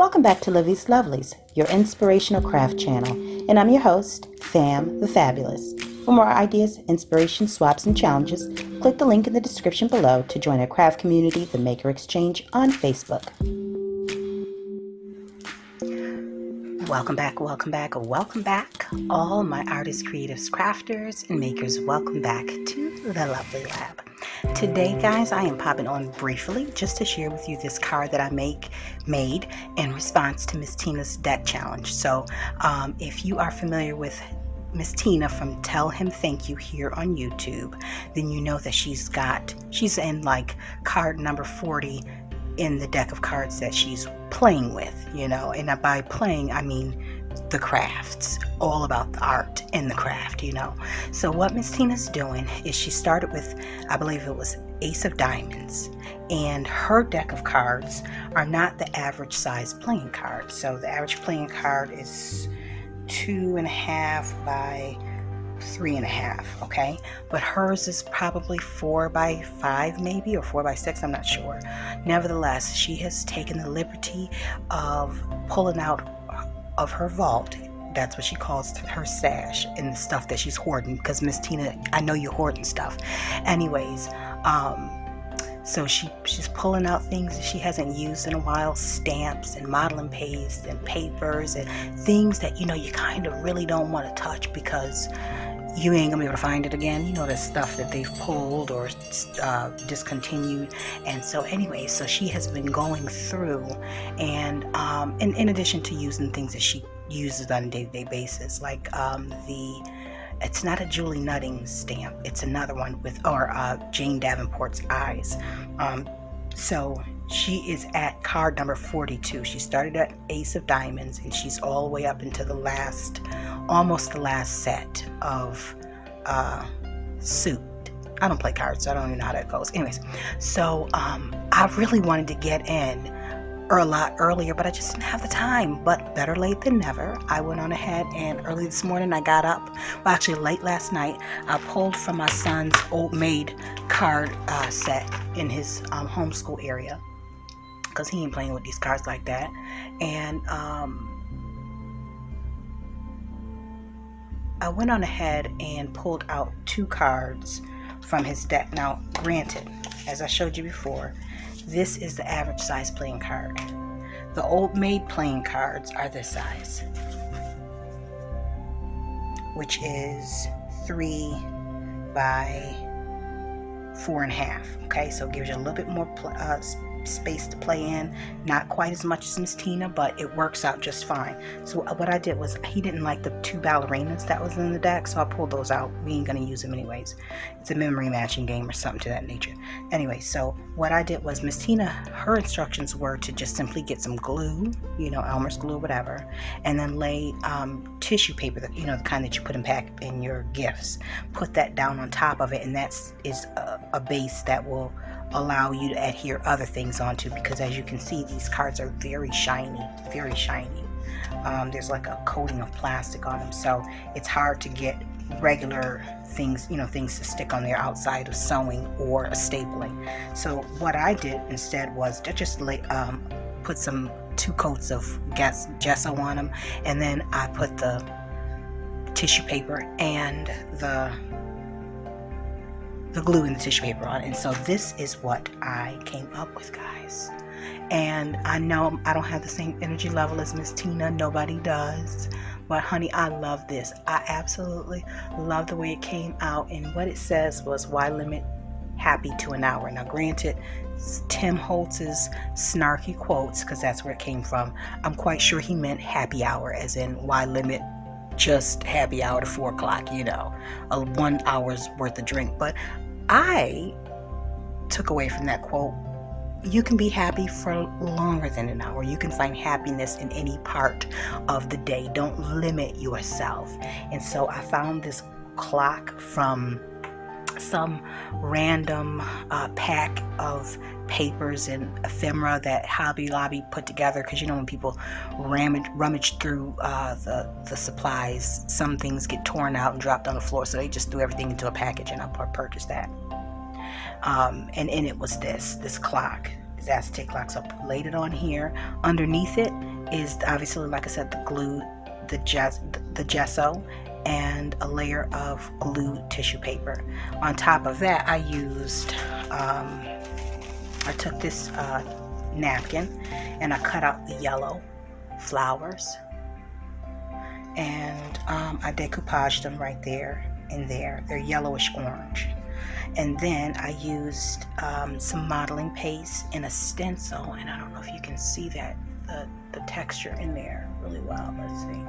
Welcome back to Livie'S Lovelies, your inspirational craft channel, and I'm your host, Fam the Fabulous. For more ideas, inspiration, swaps, and challenges, click the link in the description below to join our craft community, the Maker Exchange, on Facebook. Welcome back, all my artists, creatives, crafters, and makers. Welcome back to the Lovely Lab. Today, guys, I am popping on briefly just to share with you this card that I made in response to Miss Tina's deck challenge. So if you are familiar with Miss Tina from Tell Him Thank You here on YouTube, then you know that she's in like card number 40 in the deck of cards that she's playing with, and by playing I mean the crafts, all about the art and the craft, So what Miss Tina's doing is she started with, I believe it was Ace of Diamonds, and her deck of cards are not the average size playing card. So the average playing card is 2.5 by 3.5, okay, but hers is probably 4 by 5 maybe, or 4 by 6, I'm not sure. Nevertheless, she has taken the liberty of pulling out of her vault, that's what she calls her stash, and the stuff that she's hoarding, because Miss Tina, I know you're hoarding stuff. Anyways, so she's pulling out things that she hasn't used in a while, stamps and modeling paste and papers and things that you kind of really don't want to touch because you ain't gonna be able to find it again. The stuff that they've pulled or discontinued. And so anyway, so she has been going through and in addition to using things that she uses on a day-to-day basis, like it's not a Julie Nutting stamp, it's another one with Jane Davenport's eyes. So she is at card number 42. She started at Ace of Diamonds and she's all the way up into almost the last set of suit. I don't play cards, so I don't even know how that goes. Anyways, so I really wanted to get in a lot earlier, but I just didn't have the time. But better late than never. I went on ahead and early this morning I got up, well actually late last night, I pulled from my son's old maid card set in his homeschool area, because he ain't playing with these cards like that. And I went on ahead and pulled out 2 cards from his deck. Now, granted, as I showed you before, this is the average size playing card. The old maid playing cards are this size, which is 3 by 4.5. Okay, so it gives you a little bit more space to play in, not quite as much as Miss Tina, but it works out just fine. So what I did was, he didn't like the 2 ballerinas that was in the deck, so I pulled those out. We ain't gonna use them anyways. It's a memory matching game or something to that nature. Anyway, so what I did was, Miss Tina, her instructions were to just simply get some glue, Elmer's glue, whatever, and then lay tissue paper, the kind that you put in your gifts. Put that down on top of it, and that is a base that will allow you to adhere other things onto, because as you can see, these cards are very shiny, very shiny. There's like a coating of plastic on them, so it's hard to get regular things, things to stick on there outside of sewing or stapling. So what I did instead was to just put 2 coats of gesso on them, and then I put the tissue paper and the glue and the tissue paper on. And so this is what I came up with, guys. And I know I don't have the same energy level as Miss Tina, nobody does, but honey, I love this. I absolutely love the way it came out. And what it says was, why limit happy to an hour? Now granted, Tim Holtz's snarky quotes, because that's where it came from, I'm quite sure he meant happy hour, as in why limit just happy hour to 4 o'clock, a 1 hour's worth of drink. But I took away from that quote, you can be happy for longer than an hour. You can find happiness in any part of the day. Don't limit yourself. And so I found this clock from some random pack of papers and ephemera that Hobby Lobby put together, because when people rummage through the supplies, some things get torn out and dropped on the floor, so they just threw everything into a package, and I purchased that. And in it was this clock, this Aztec clock. So I laid it on here. Underneath it is obviously, like I said, the glue, the gesso, and a layer of glue tissue paper. On top of that, I used, I took this napkin and I cut out the yellow flowers, and I decoupaged them right there and there. They're yellowish orange. And then I used some modeling paste and a stencil, and I don't know if you can see that, the texture in there really well. Let's see.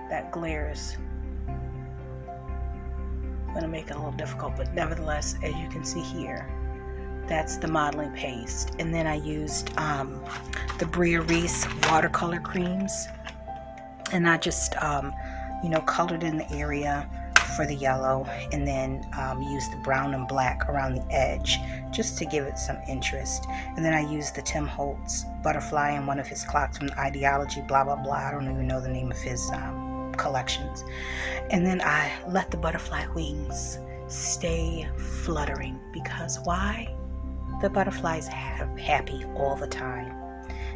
That glares. I'm going to make it a little difficult, but nevertheless, as you can see here, that's the modeling paste. And then I used the Bria Reese watercolor creams, and I just colored in the area for the yellow, and then used the brown and black around the edge just to give it some interest. And then I used the Tim Holtz butterfly in one of his clocks from Ideology, blah blah blah. I don't even know the name of his collections. And then I let the butterfly wings stay fluttering, because why? The butterflies have happy all the time.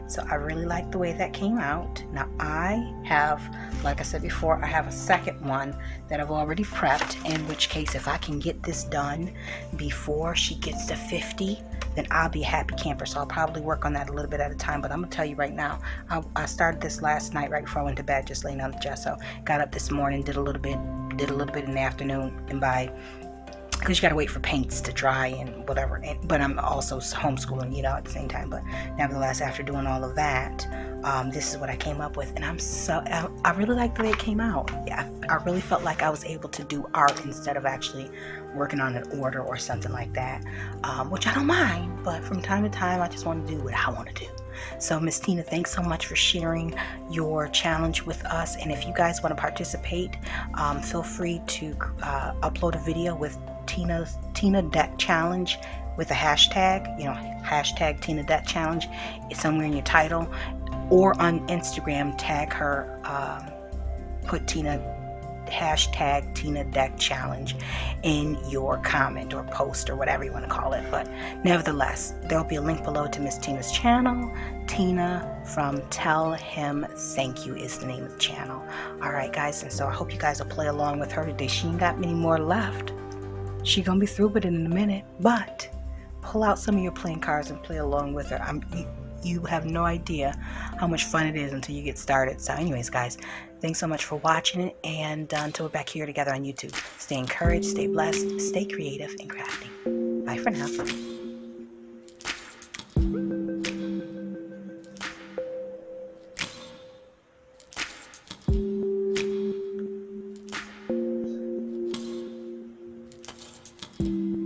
So I really like the way that came out. Now I have, like I said before, I have a second one that I've already prepped, in which case if I can get this done before she gets to 50, then I'll be a happy camper. So I'll probably work on that a little bit at a time, but I'm gonna tell you right now, I started this last night right before I went to bed, just laying on the gesso. Got up this morning, did a little bit in the afternoon, and because you gotta wait for paints to dry and whatever, but I'm also homeschooling, at the same time. But nevertheless, after doing all of that, this is what I came up with, and I really like the way it came out. Yeah, I really felt like I was able to do art instead of actually working on an order or something like that, which I don't mind, but from time to time I just want to do what I want to do. So Miss Tina, thanks so much for sharing your challenge with us, and if you guys want to participate, feel free to upload a video with TinaDeckChallenge with a hashtag, hashtag TinaDeckChallenge. It's somewhere in your title, or on Instagram, tag her, put hashtag TinaDeckChallenge in your comment or post or whatever you want to call it. But nevertheless, there'll be a link below to Miss Tina's channel. Tina from Tell Him Thank You is the name of the channel. Alright guys, and so I hope you guys will play along with her today. She ain't got many more left. She gonna be through with it in a minute, but pull out some of your playing cards and play along with her. You have no idea how much fun it is until you get started. So anyways guys, thanks so much for watching it, and until we're back here together on YouTube, stay encouraged, stay blessed, stay creative and crafting. Bye for now.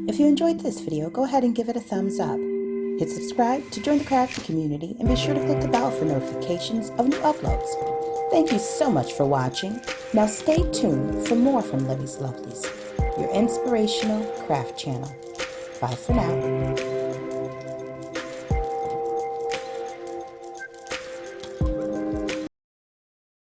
If you enjoyed this video, go ahead and give it a thumbs up. Hit subscribe to join the crafting community, and be sure to click the bell for notifications of new uploads. Thank you so much for watching. Now stay tuned for more from Livie'S Lovelies, your inspirational craft channel. Bye for now.